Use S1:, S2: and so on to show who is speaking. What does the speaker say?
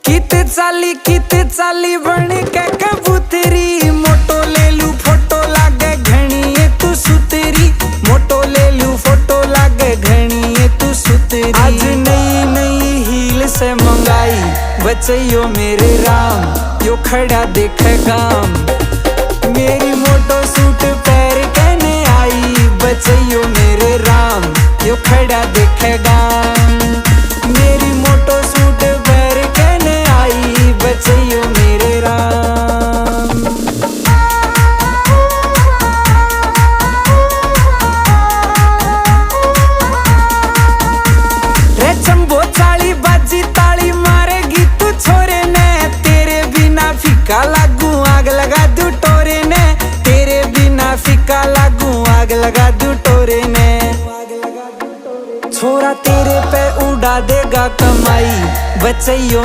S1: किते चाली बन के कबूतरी। मोटो ले लू फोटो लागे घनी तू सुतरी। मोटो ले लू फोटो लागे घनी तू सुतरी। आज नई नई हील से मंगाई बचैयो मेरे राम यो खड़ा देख गाम। मेरी मोटो सूट पैर कहने आई बचैयो मेरे राम यो खड़ा देख गाम। मेरी मोटो सूट पैर कहने आई बचैयो मेरे राम। रे चंबो चाली बाजी ताली मारेगी तू छोरे ने। तेरे बिना फीका लागू आग लगा दू टोरे ने। तेरे बिना फीका लागू आग लगा दू टोरे ने। छोरा तेरे पे उड़ा देगा कमाई बचैयो